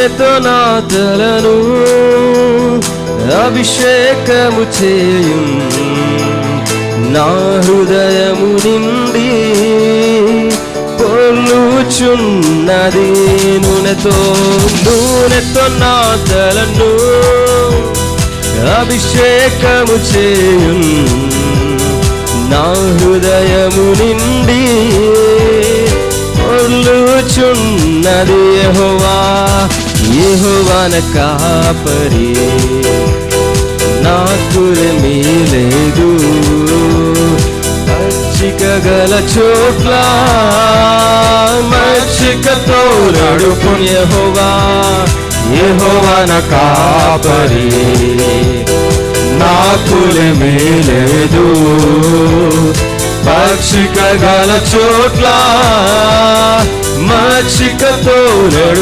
నూనెతో నా తలను అభిషేకము చేయు, నా హృదయము నిండి పొర్లుచున్నది. నూనెతో నా తలను అభిషేకము చేయు, నా హృదయము నిండి పొర్లుచున్నది. యెహోవా నా కాపరి, నాకులేమీ లేదు. మచ్చిక గల చోట్ల మచ్చికతో నడుపును. యెహోవా నా కాపరి, నాకులేమీ లేదు. పక్షిక గల చోట్ల మచ్చికతో నడుపును.